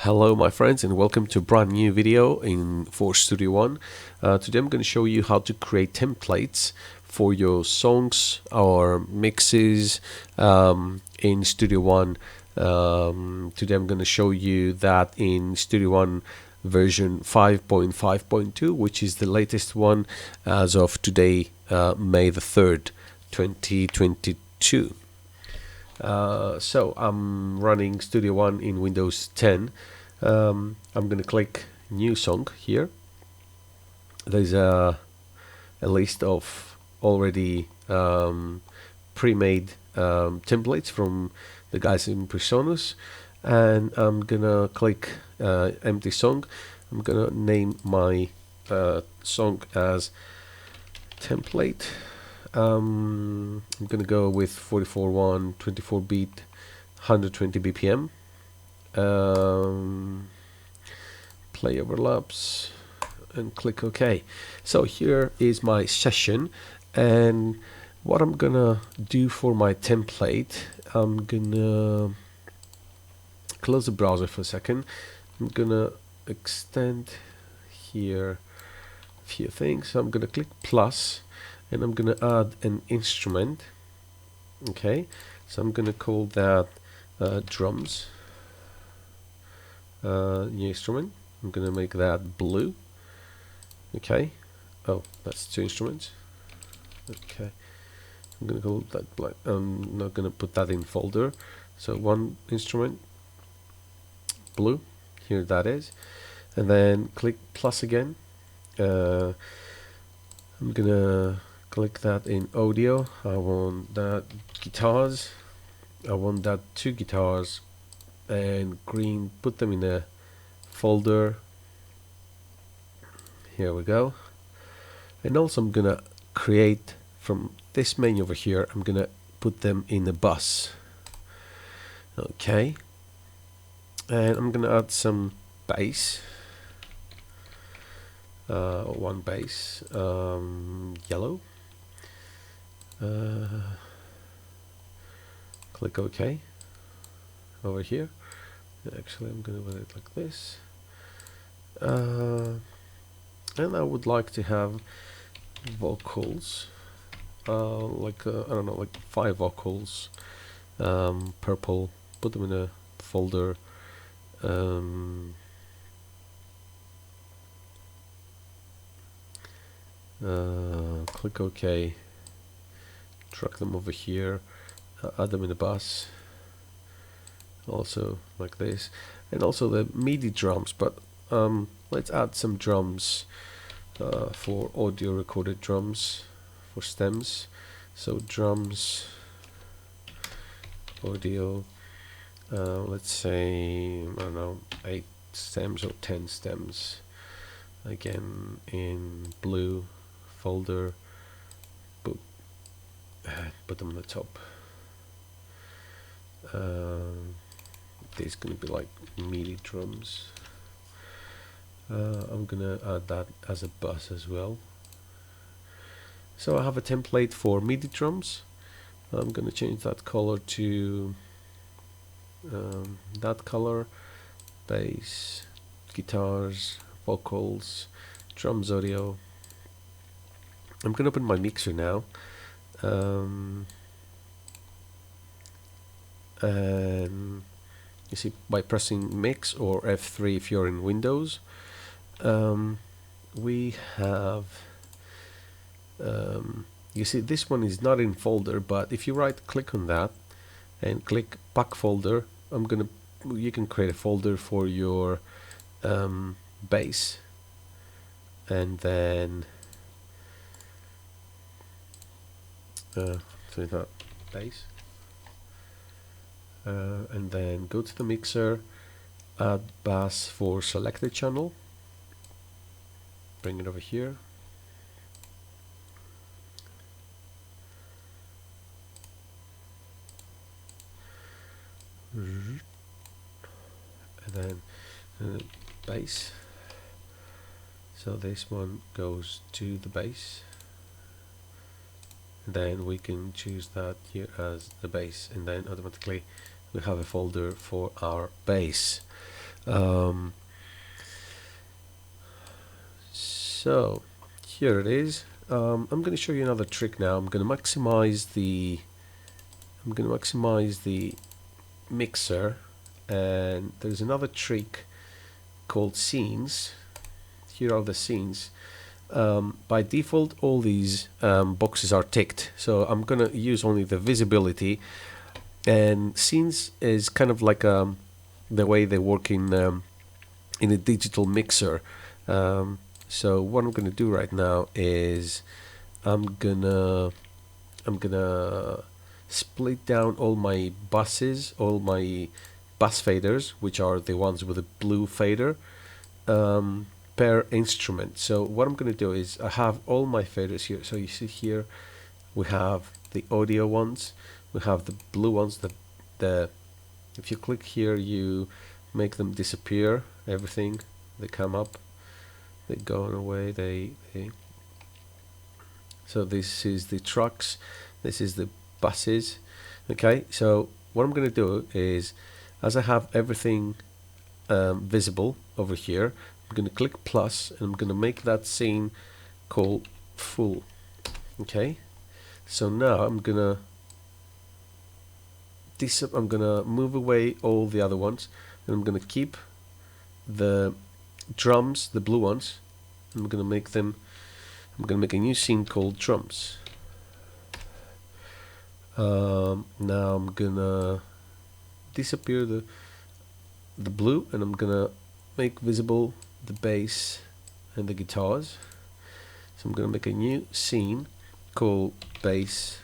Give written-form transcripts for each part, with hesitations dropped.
Hello my friends, and welcome to a brand new video for Studio One. Today I'm going to show you how to create templates for your songs or mixes in Studio One. Today I'm going to show you that in Studio One version 5.5.2, which is the latest one as of today, May the 3rd, 2022. So I'm running Studio One in Windows 10. I'm going to click New Song here. There's a list of already pre-made templates from the guys in Presonus, and I'm gonna click Empty Song. I'm gonna name my song as Template. I'm gonna go with 44.1, 24-beat, 120 BPM. Play overlaps and click OK. So here is my session, and what I'm gonna do for my template, I'm gonna close the browser for a second. I'm gonna extend here a few things. So I'm gonna click plus, and I'm gonna add an instrument. Okay, so I'm gonna call that drums. New instrument. I'm gonna make that blue. Okay. Oh, that's two instruments. Okay. I'm gonna call that black. I'm not gonna put that in folder. So one instrument, blue. Here that is, and then click plus again. I'm gonna click that in audio. I want that guitars. I want that two guitars and green. Put them in a folder. Here we go. And also I'm gonna create from this menu over here, I'm gonna put them in a bus. Okay. And I'm gonna add some bass. One bass, yellow. Click OK over here. Actually, I'm gonna put it like this. And I would like to have vocals, I don't know, like 5 vocals, purple. Put them in a folder. Click OK. Drag them over here. Add them in the bus. Also like this, and also the MIDI drums. But let's add some drums for audio recorded drums for stems. So drums, audio. Let's say, I don't know, 8 stems or 10 stems. Again in blue folder. Put them on the top. There's gonna be like MIDI drums. I'm gonna add that as a bus as well. So I have a template for MIDI drums. I'm gonna change that color to that color. Bass, guitars, vocals, drums, audio. I'm gonna open my mixer now. And you see, by pressing mix or F3 if you're in Windows, we have you see this one is not in folder, but if you right click on that and click pack folder, you can create a folder for your bass, and then so that bass. And then go to the mixer, add bass for selected channel, bring it over here, and then bass. So this one goes to the bass. Then we can choose that here as the bass, and then automatically we have a folder for our bass. Um, so here it is. I'm going to show you another trick now. I'm going to maximize the mixer, and there's another trick called scenes. Here are the scenes. By default, all these boxes are ticked, so I'm gonna use only the visibility. And scenes is kind of like the way they work in a digital mixer. So what I'm gonna do right now is I'm gonna split down all my buses, all my bus faders, which are the ones with a blue fader, per instrument. So what I'm going to do is I have all my faders here. So you see here we have the audio ones, we have the blue ones. The if you click here, you make them disappear. Everything, they come up, they go away. They So this is the trucks, this is the buses. Okay, so what I'm going to do is, as I have everything visible over here, I'm going to click plus, and I'm going to make that scene called full. Okay, so now I'm gonna move away all the other ones, and I'm gonna keep the drums, the blue ones. I'm gonna make a new scene called drums. Now I'm gonna disappear the blue, and I'm gonna make visible the bass and the guitars. So I'm gonna make a new scene called bass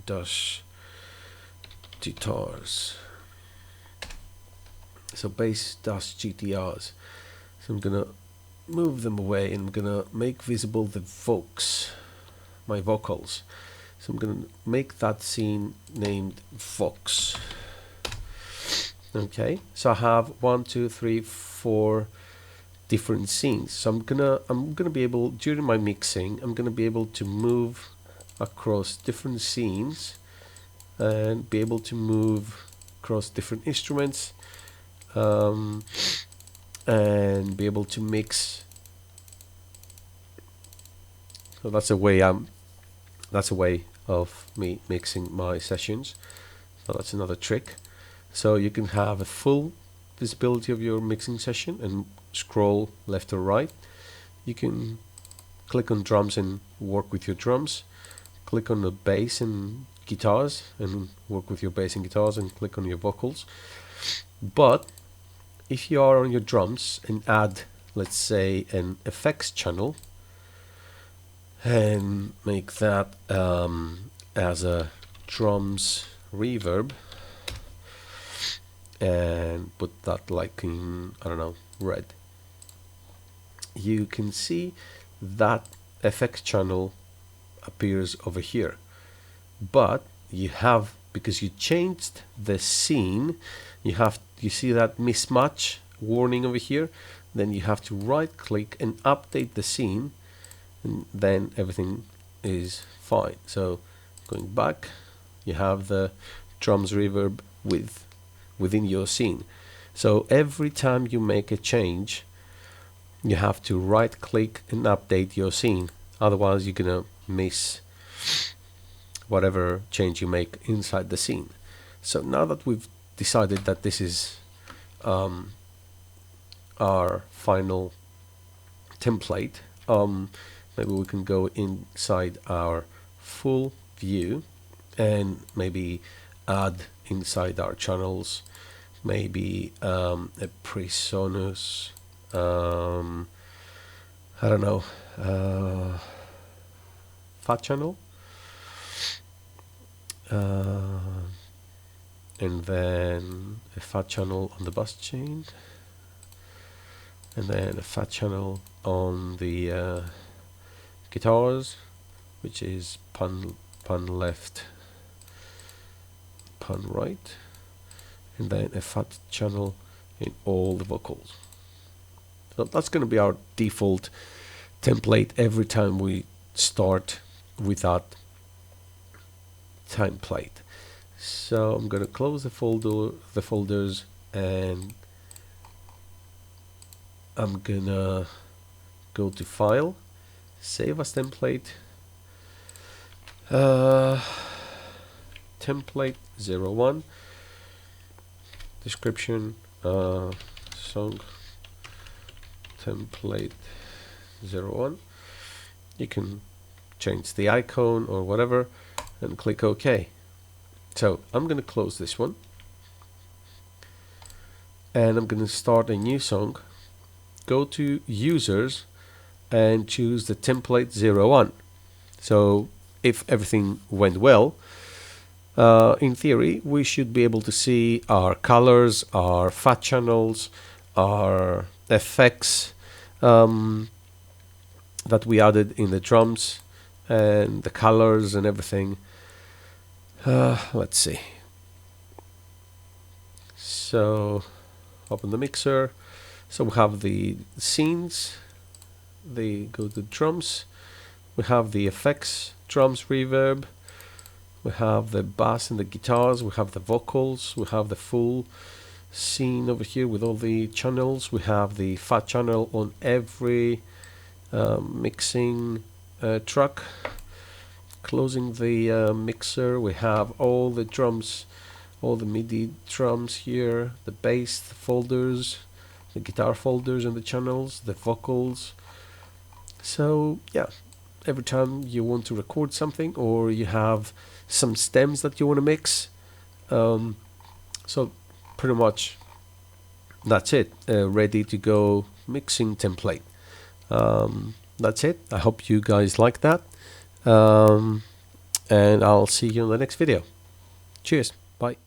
dash guitars. So bass dash GTRs. So I'm gonna move them away, and I'm gonna make visible the my vocals. So I'm gonna make that scene named Vox. Okay, so I have 1, 2, 3, 4 different scenes. So I'm gonna be able, during my mixing, I'm gonna be able to move across different scenes and be able to move across different instruments, and be able to mix. So that's a way of me mixing my sessions. So that's another trick. So you can have a full visibility of your mixing session and scroll left or right. You can click on drums and work with your drums, click on the bass and guitars and work with your bass and guitars, and click on your vocals. But if you are on your drums and add, let's say, an effects channel, and make that as a drums reverb, and put that like in, I don't know, red, you can see that effects channel appears over here. But you have, because you changed the scene, you see that mismatch warning over here, then you have to right click and update the scene, and then everything is fine. So going back, you have the drums reverb within your scene. So every time you make a change, you have to right click and update your scene, otherwise you're gonna miss whatever change you make inside the scene. So now that we've decided that this is our final template, maybe we can go inside our full view and maybe add inside our channels maybe a Presonus, I don't know, fat channel, and then a fat channel on the bus chain, and then a fat channel on the guitars, which is pan left, pan right, and then a fat channel in all the vocals. So that's going to be our default template every time we start with that template. So I'm going to close the folders and I'm gonna go to File, Save as Template, Template 01, description, song template 01. You can change the icon or whatever and click OK. So I'm going to close this one and I'm going to start a new song. Go to Users and choose the template 01. So if everything went well, in theory we should be able to see our colors, our fat channels, our effects that we added in the drums, and the colors and everything. Let's see. So open the mixer. So we have the scenes, go to drums, we have the effects, drums, reverb, we have the bass and the guitars, we have the vocals, we have the full scene over here with all the channels, we have the fat channel on every mixing track. Closing the mixer, we have all the drums, all the MIDI drums here, the bass, the folders, the guitar folders and the channels, the vocals. So yeah, every time you want to record something or you have some stems that you want to mix, so pretty much that's it, ready to go mixing template. That's it. I hope you guys like that, and I'll see you in the next video. Cheers, bye.